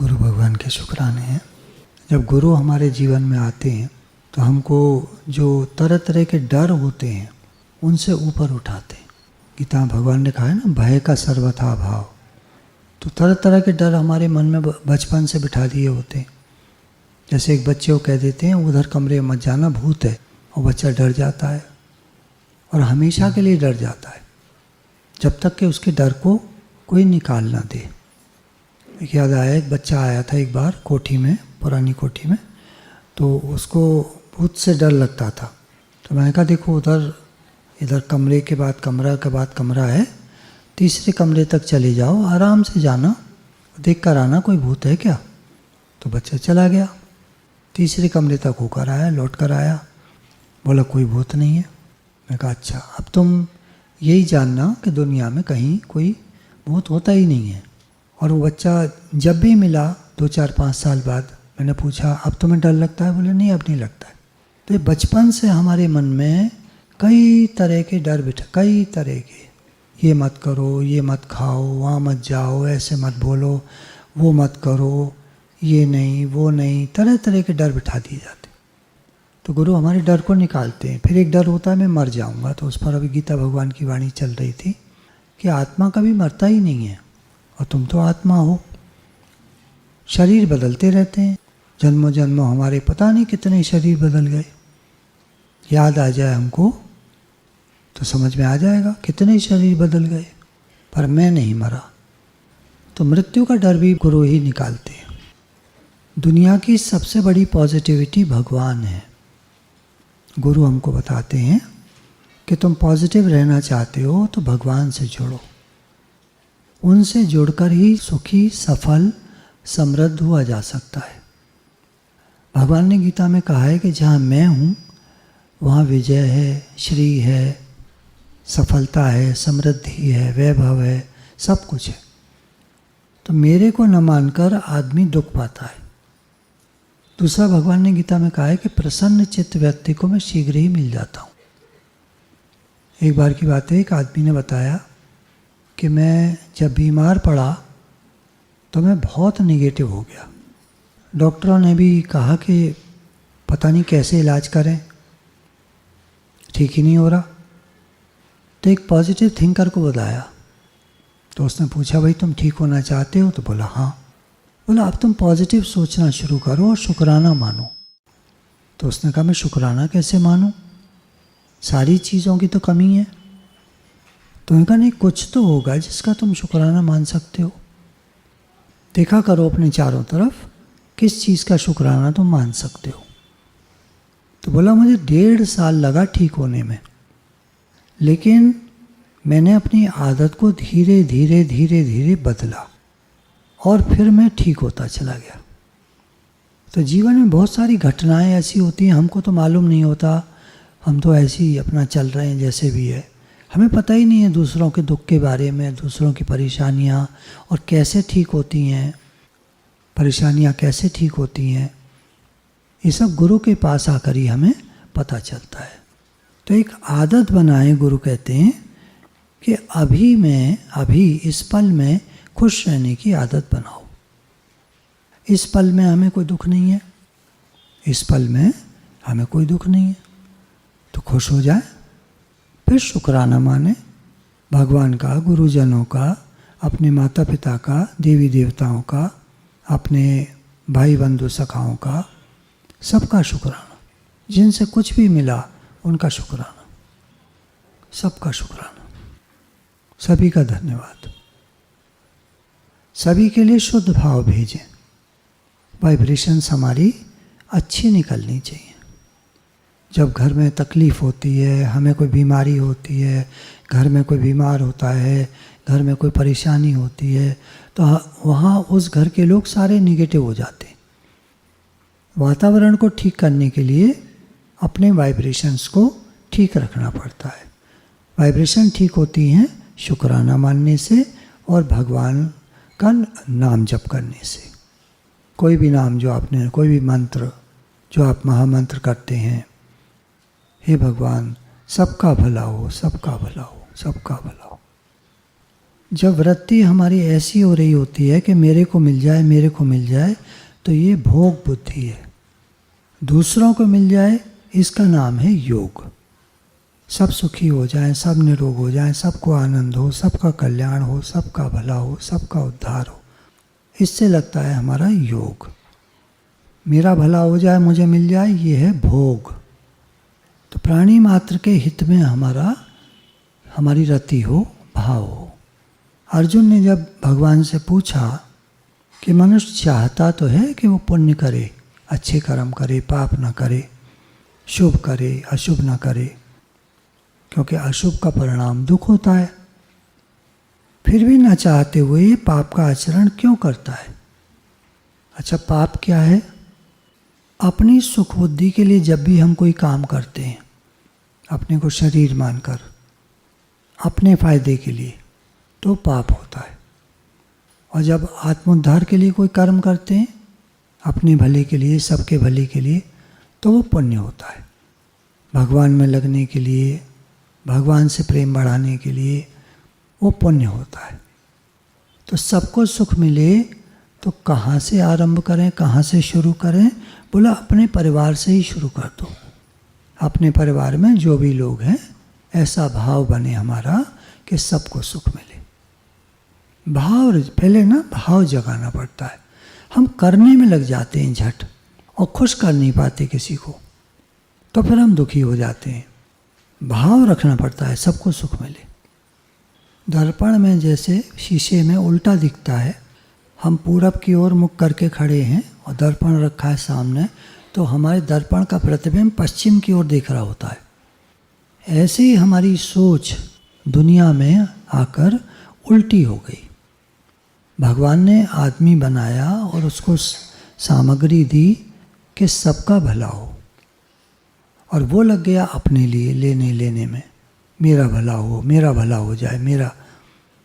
गुरु भगवान के शुक्राने हैं। जब गुरु हमारे जीवन में आते हैं तो हमको जो तरह तरह के डर होते हैं उनसे ऊपर उठाते हैं। गीता में भगवान ने कहा है ना, भय का सर्वथा भाव। तो तरह तरह के डर हमारे मन में बचपन से बिठा दिए होते हैं। जैसे एक बच्चे को कह देते हैं उधर कमरे में मत जाना, भूत है, और बच्चा डर जाता है और हमेशा के लिए डर जाता है जब तक कि उसके डर को कोई निकाल ना दे। एक याद आया, एक बच्चा आया था एक बार कोठी में, पुरानी कोठी में, तो उसको भूत से डर लगता था। तो मैंने कहा देखो इधर कमरे के बाद कमरा है, तीसरे कमरे तक चले जाओ, आराम से जाना, देख कर आना कोई भूत है क्या। तो बच्चा चला गया, तीसरे कमरे तक होकर आया, लौट कर आया, बोला कोई भूत नहीं है। मैं कहा अच्छा, अब तुम यही जानना कि दुनिया में कहीं कोई भूत होता ही नहीं है। और वो बच्चा जब भी मिला 2-4-5 साल बाद, मैंने पूछा अब तुम्हें डर लगता है? बोले नहीं, अब नहीं लगता है। तो ये बचपन से हमारे मन में कई तरह के डर बिठा, कई तरह के, ये मत करो, ये मत खाओ, वहाँ मत जाओ, ऐसे मत बोलो, वो मत करो, ये नहीं वो नहीं, तरह तरह के डर बिठा दिए जाते। तो गुरु हमारे डर को निकालते हैं। फिर एक डर होता है मैं मर जाऊंगा, तो उस पर अभी गीता भगवान की वाणी चल रही थी कि आत्मा कभी मरता ही नहीं है और तुम तो आत्मा हो। शरीर बदलते रहते हैं, जन्मों जन्मों हमारे पता नहीं कितने शरीर बदल गए। याद आ जाए हमको तो समझ में आ जाएगा कितने शरीर बदल गए, पर मैं नहीं मरा। तो मृत्यु का डर भी गुरु ही निकालते हैं। दुनिया की सबसे बड़ी पॉजिटिविटी भगवान है। गुरु हमको बताते हैं कि तुम पॉजिटिव रहना चाहते हो तो भगवान से जुड़ो। उनसे जुड़कर ही सुखी, सफल, समृद्ध हुआ जा सकता है। भगवान ने गीता में कहा है कि जहाँ मैं हूँ वहाँ विजय है, श्री है, सफलता है, समृद्धि है, वैभव है, सब कुछ है। तो मेरे को न मानकर आदमी दुख पाता है। दूसरा, भगवान ने गीता में कहा है कि प्रसन्न चित्त व्यक्ति को मैं शीघ्र ही मिल जाता हूँ। एक बार की बात है, एक आदमी ने बताया कि मैं जब बीमार पड़ा तो मैं बहुत निगेटिव हो गया। डॉक्टरों ने भी कहा कि पता नहीं कैसे इलाज करें, ठीक ही नहीं हो रहा। तो एक पॉजिटिव थिंकर को बताया, तो उसने पूछा भाई तुम ठीक होना चाहते हो? तो बोला हाँ। बोला अब तुम पॉजिटिव सोचना शुरू करो और शुक्राना मानो। तो उसने कहा मैं शुक्राना कैसे मानूं, सारी चीज़ों की तो कमी है। तो उनका नहीं, कुछ तो होगा जिसका तुम शुक्राना मान सकते हो। देखा करो अपने चारों तरफ किस चीज़ का शुक्राना तुम मान सकते हो। तो बोला मुझे 1.5 साल लगा ठीक होने में, लेकिन मैंने अपनी आदत को धीरे धीरे धीरे धीरे बदला और फिर मैं ठीक होता चला गया। तो जीवन में बहुत सारी घटनाएं ऐसी होती हैं, हमको तो मालूम नहीं होता, हम तो ऐसे ही अपना चल रहे हैं जैसे भी है। हमें पता ही नहीं है दूसरों के दुख के बारे में, दूसरों की परेशानियां और कैसे ठीक होती हैं, परेशानियां कैसे ठीक होती हैं, ये सब गुरु के पास आकर ही हमें पता चलता है। तो एक आदत बनाएं, गुरु कहते हैं कि अभी इस पल में खुश रहने की आदत बनाओ। इस पल में हमें कोई दुख नहीं है, इस पल में हमें कोई दुख नहीं है, तो खुश हो जाए। फिर शुक्राना माने भगवान का, गुरुजनों का, अपने माता पिता का, देवी देवताओं का, अपने भाई बंधु सखाओं का, सबका शुक्राना। जिनसे कुछ भी मिला उनका शुक्राना, सबका शुक्राना, सभी का धन्यवाद। सभी के लिए शुद्ध भाव भेजें। वाइब्रेशंस हमारी अच्छी निकलनी चाहिए। जब घर में तकलीफ़ होती है, हमें कोई बीमारी होती है, घर में कोई बीमार होता है, घर में कोई परेशानी होती है, तो वहाँ उस घर के लोग सारे निगेटिव हो जाते हैं। वातावरण को ठीक करने के लिए अपने वाइब्रेशंस को ठीक रखना पड़ता है। वाइब्रेशन ठीक होती हैं शुक्राना मानने से और भगवान का नाम जप करने से। कोई भी नाम जो आपने, कोई भी मंत्र जो आप महामंत्र करते हैं, हे भगवान सबका भला हो, सबका भला हो, सबका भला हो। जब वृत्ति हमारी ऐसी हो रही होती है कि मेरे को मिल जाए, मेरे को मिल जाए, तो ये भोग बुद्धि है। दूसरों को मिल जाए, इसका नाम है योग। सब सुखी हो जाएं, सब निरोग हो जाएं, सबको आनंद हो, सबका कल्याण हो, सबका भला हो, सबका उद्धार हो, इससे लगता है हमारा योग। मेरा भला हो जाए, मुझे मिल जाए, ये है भोग। तो प्राणी मात्र के हित में हमारी रति हो, भाव हो। अर्जुन ने जब भगवान से पूछा कि मनुष्य चाहता तो है कि वो पुण्य करे, अच्छे कर्म करे, पाप न करे, शुभ करे, अशुभ न करे, क्योंकि अशुभ का परिणाम दुख होता है, फिर भी न चाहते हुए पाप का आचरण क्यों करता है? अच्छा, पाप क्या है? अपनी सुख बुद्धि के लिए जब भी हम कोई काम करते हैं, अपने को शरीर मानकर, अपने फायदे के लिए, तो पाप होता है। और जब आत्मोद्धार के लिए कोई कर्म करते हैं, अपने भले के लिए, सबके भले के लिए, तो वो पुण्य होता है। भगवान में लगने के लिए, भगवान से प्रेम बढ़ाने के लिए, वो पुण्य होता है। तो सबको सुख मिले तो कहाँ से आरंभ करें, कहाँ से शुरू करें? बोला अपने परिवार से ही शुरू कर दो। अपने परिवार में जो भी लोग हैं, ऐसा भाव बने हमारा कि सबको सुख मिले। भाव, पहले ना भाव जगाना पड़ता है। हम करने में लग जाते हैं झट, और खुश कर नहीं पाते किसी को, तो फिर हम दुखी हो जाते हैं। भाव रखना पड़ता है, सबको सुख मिले। दर्पण में जैसे शीशे में उल्टा दिखता है, हम पूरब की ओर मुख करके खड़े हैं और दर्पण रखा है सामने, तो हमारे दर्पण का प्रतिबिंब पश्चिम की ओर देख रहा होता है। ऐसे ही हमारी सोच दुनिया में आकर उल्टी हो गई। भगवान ने आदमी बनाया और उसको सामग्री दी कि सबका भला हो, और वो लग गया अपने लिए लेने लेने में, मेरा भला हो, मेरा भला हो जाए, मेरा,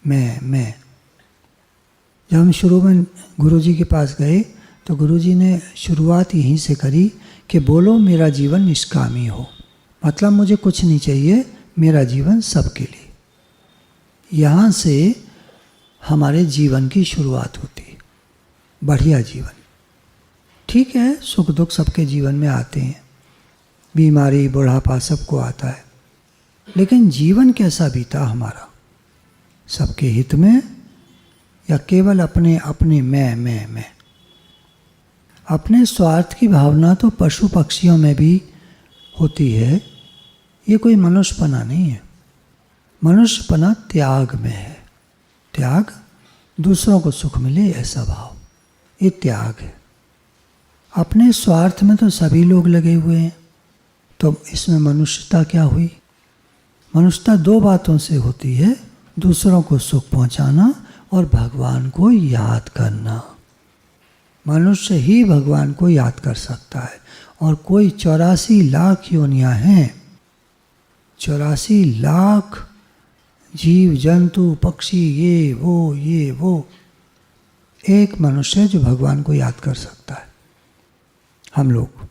मैं। जब हम शुरू में गुरुजी के पास गए तो गुरुजी ने शुरुआत यहीं से करी कि बोलो मेरा जीवन निष्कामी हो, मतलब मुझे कुछ नहीं चाहिए, मेरा जीवन सबके लिए। यहाँ से हमारे जीवन की शुरुआत होती है, बढ़िया जीवन। ठीक है, सुख दुख सबके जीवन में आते हैं, बीमारी, बुढ़ापा सबको आता है, लेकिन जीवन कैसा बीता हमारा? सबके हित में या केवल अपने अपने मैं? अपने स्वार्थ की भावना तो पशु पक्षियों में भी होती है, ये कोई मनुष्यपना नहीं है। मनुष्यपना त्याग में है। त्याग, दूसरों को सुख मिले ऐसा भाव, ये त्याग है। अपने स्वार्थ में तो सभी लोग लगे हुए हैं, तो इसमें मनुष्यता क्या हुई? मनुष्यता दो बातों से होती है, दूसरों को सुख पहुंचाना और भगवान को याद करना। मनुष्य ही भगवान को याद कर सकता है, और कोई 84 लाख योनियां हैं, 84 लाख जीव जंतु पक्षी, ये वो, एक मनुष्य जो भगवान को याद कर सकता है। हम लोग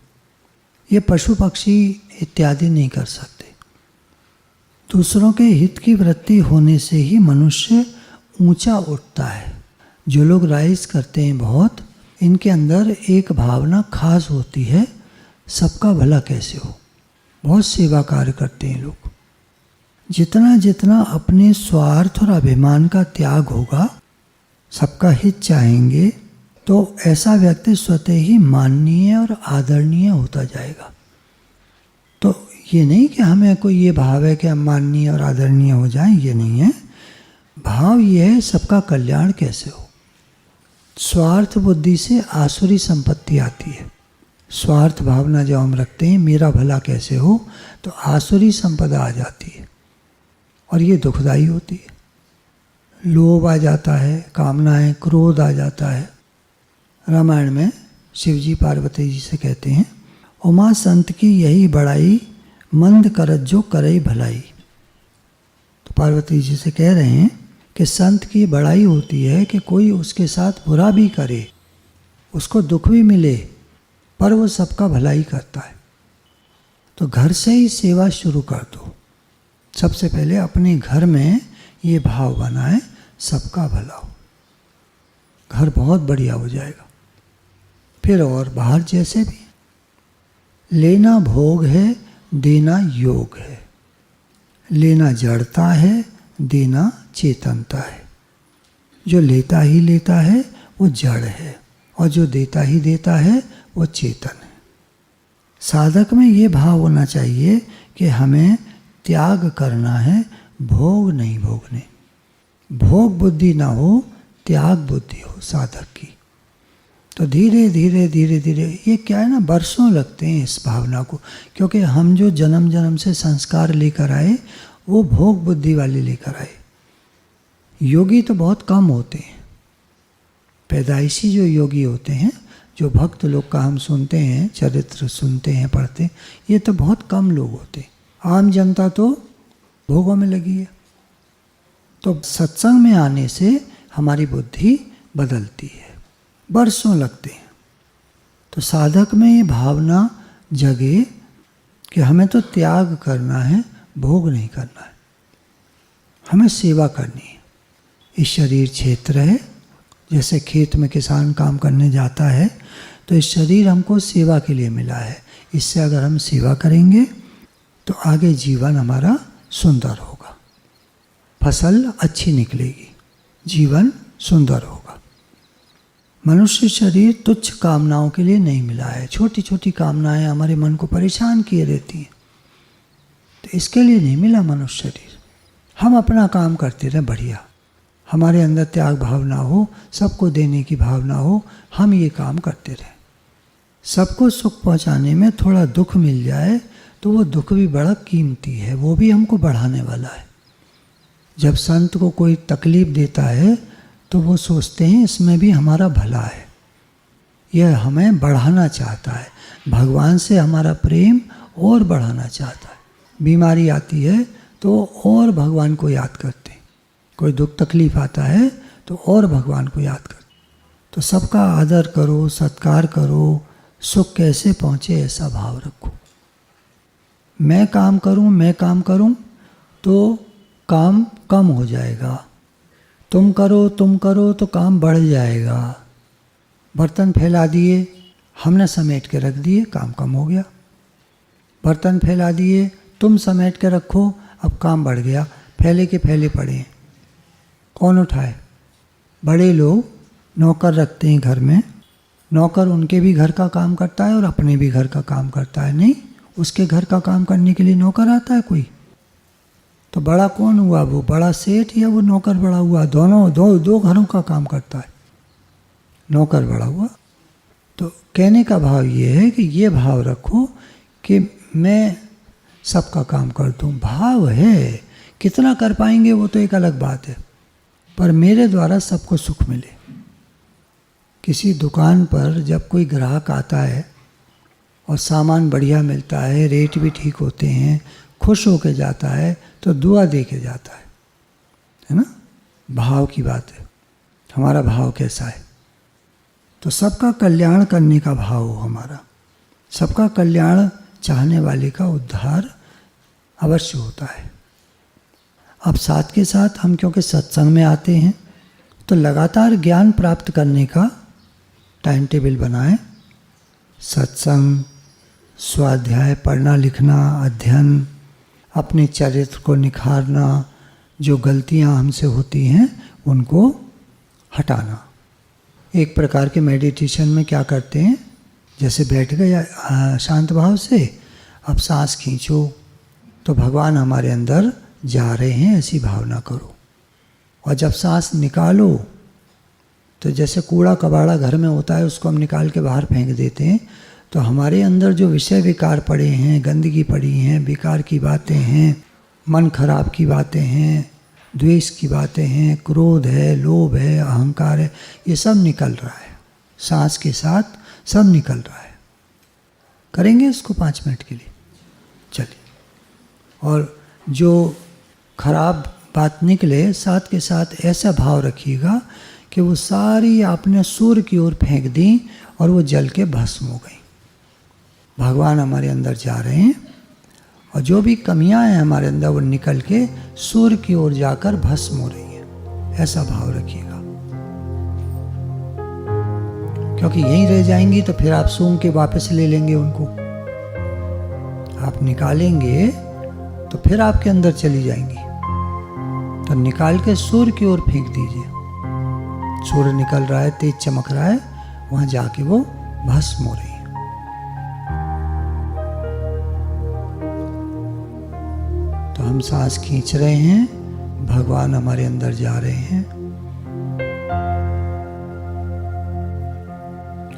ये पशु पक्षी इत्यादि नहीं कर सकते। दूसरों के हित की वृत्ति होने से ही मनुष्य ऊंचा उठता है। जो लोग राइज करते हैं बहुत, इनके अंदर एक भावना खास होती है, सबका भला कैसे हो। बहुत सेवा कार्य करते हैं लोग। जितना जितना अपने स्वार्थ और अभिमान का त्याग होगा, सबका हित चाहेंगे, तो ऐसा व्यक्ति स्वतः ही माननीय और आदरणीय होता जाएगा। तो ये नहीं कि हमें कोई ये भाव है कि हम माननीय और आदरणीय हो जाएं, ये नहीं है। भाव ये है सबका कल्याण कैसे हो। स्वार्थ बुद्धि से आसुरी संपत्ति आती है। स्वार्थ भावना जब हम रखते हैं, मेरा भला कैसे हो, तो आसुरी संपदा आ जाती है, और ये दुखदाई होती है। लोभ आ जाता है, कामनाएं, क्रोध आ जाता है। रामायण में शिवजी पार्वती जी से कहते हैं, उमा संत की यही बड़ाई, मंद करत जो करे भलाई। तो पार्वती जी से कह रहे हैं कि संत की बड़ाई होती है कि कोई उसके साथ बुरा भी करे, उसको दुख भी मिले, पर वो सबका भलाई करता है। तो घर से ही सेवा शुरू कर दो। सबसे पहले अपने घर में ये भाव बनाए, सबका भला हो, घर बहुत बढ़िया हो जाएगा। फिर और बाहर जैसे भी, लेना भोग है, देना योग है। लेना जड़ता है, देना चेतनता है। जो लेता ही लेता है वो जड़ है, और जो देता ही देता है वो चेतन है। साधक में ये भाव होना चाहिए कि हमें त्याग करना है, भोग नहीं भोगने। भोग बुद्धि ना हो, त्याग बुद्धि हो साधक की। तो धीरे धीरे धीरे धीरे, ये क्या है ना, बरसों लगते हैं इस भावना को, क्योंकि हम जो जन्म जन्म से संस्कार लेकर आए वो भोग बुद्धि वाले लेकर आए। योगी तो बहुत कम होते हैं, पैदाइशी जो योगी होते हैं, जो भक्त लोग का हम सुनते हैं, चरित्र सुनते हैं, पढ़ते हैं, ये तो बहुत कम लोग होते हैं। आम जनता तो भोगों में लगी है। तो सत्संग में आने से हमारी बुद्धि बदलती है, बरसों लगते हैं। तो साधक में ये भावना जगे कि हमें तो त्याग करना है, भोग नहीं करना है, हमें सेवा करनी है। इस शरीर क्षेत्र है, जैसे खेत में किसान काम करने जाता है, तो इस शरीर हमको सेवा के लिए मिला है। इससे अगर हम सेवा करेंगे तो आगे जीवन हमारा सुंदर होगा, फसल अच्छी निकलेगी, जीवन सुंदर होगा। मनुष्य शरीर तुच्छ कामनाओं के लिए नहीं मिला है। छोटी छोटी कामनाएं हमारे मन को परेशान किए रहती हैं, तो इसके लिए नहीं मिला मनुष्य शरीर। हम अपना काम करते रहें बढ़िया, हमारे अंदर त्याग भावना हो, सबको देने की भावना हो, हम ये काम करते रहें। सबको सुख पहुंचाने में थोड़ा दुख मिल जाए तो वो दुख भी बड़ा कीमती है, वो भी हमको बढ़ाने वाला है। जब संत को कोई तकलीफ देता है तो वो सोचते हैं इसमें भी हमारा भला है, यह हमें बढ़ाना चाहता है, भगवान से हमारा प्रेम और बढ़ाना चाहता है। बीमारी आती है तो और भगवान को याद करते हैं, कोई दुख तकलीफ आता है तो और भगवान को याद करते। तो सबका आदर करो, सत्कार करो, सुख कैसे पहुँचे ऐसा भाव रखो। मैं काम करूं तो काम कम हो जाएगा, तुम करो तो काम बढ़ जाएगा। बर्तन फैला दिए, हमने समेट के रख दिए, काम कम हो गया। बर्तन फैला दिए, तुम समेट के रखो, अब काम बढ़ गया, फैले के फैले पड़े हैं, कौन उठाए? बड़े लोग नौकर रखते हैं घर में, नौकर उनके भी घर का काम करता है और अपने भी घर का काम करता है। नहीं, उसके घर का काम करने के लिए नौकर आता है कोई? तो बड़ा कौन हुआ, वो बड़ा सेठ या वो नौकर बड़ा हुआ? दोनों दो घरों का काम करता है, नौकर बड़ा हुआ। तो कहने का भाव ये है कि ये भाव रखो कि मैं सबका काम कर दूँ। भाव है, कितना कर पाएंगे वो तो एक अलग बात है, पर मेरे द्वारा सबको सुख मिले। किसी दुकान पर जब कोई ग्राहक आता है और सामान बढ़िया मिलता है, रेट भी ठीक होते हैं, खुश होके जाता है, तो दुआ दे के जाता है ना? भाव की बात है, हमारा भाव कैसा है। तो सबका कल्याण करने का भाव हो हमारा, सबका कल्याण चाहने वाले का उद्धार अवश्य होता है। अब साथ के साथ हम क्योंकि सत्संग में आते हैं तो लगातार ज्ञान प्राप्त करने का टाइम टेबल बनाएं। सत्संग, स्वाध्याय, पढ़ना लिखना, अध्ययन, अपने चरित्र को निखारना, जो गलतियां हमसे होती हैं उनको हटाना। एक प्रकार के मेडिटेशन में क्या करते हैं, जैसे बैठ गए शांत भाव से, अब सांस खींचो तो भगवान हमारे अंदर जा रहे हैं, ऐसी भावना करो। और जब सांस निकालो तो जैसे कूड़ा कबाड़ा घर में होता है, उसको हम निकाल के बाहर फेंक देते हैं, तो हमारे अंदर जो विषय विकार पड़े हैं, गंदगी पड़ी हैं, विकार की बातें हैं, मन खराब की बातें हैं, द्वेष की बातें हैं, क्रोध है, लोभ है, अहंकार है, ये सब निकल रहा है, सांस के साथ सब निकल रहा है। करेंगे इसको 5 मिनट के लिए, चलिए। और जो खराब बात निकले, साथ के साथ ऐसा भाव रखिएगा कि वो सारी आपने सूर्य की ओर फेंक दी और वो जल के भस्म हो गई। भगवान हमारे अंदर जा रहे हैं और जो भी कमियां हैं हमारे अंदर वो निकल के सूर्य की ओर जाकर भस्म हो रही हैं। ऐसा भाव रखिएगा, क्योंकि यहीं रह जाएंगी तो फिर आप सूंघ के वापस ले लेंगे उनको। आप निकालेंगे तो फिर आपके अंदर चली जाएंगी, तो निकाल के सूर्य की ओर फेंक दीजिए। सूर्य निकल रहा है, तेज चमक रहा है, वहां जाके वो भस्म हो रही है। तो हम सांस खींच रहे हैं, भगवान हमारे अंदर जा रहे हैं।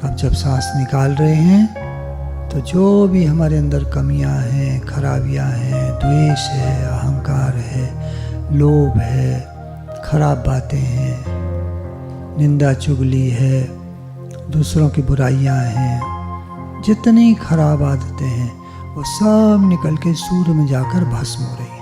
अब जब सांस निकाल रहे हैं तो जो भी हमारे अंदर कमियां हैं, खराबियां हैं, द्वेष है, अहंकार है, लोभ है, खराब बातें हैं, निंदा चुगली है, दूसरों की बुराइयां हैं, जितनी खराब आदतें हैं वो सब निकल के सूर्य में जाकर भस्म हो रही है।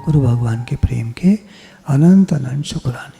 गुरु भगवान के प्रेम के अनंत अनंत शुक्राने।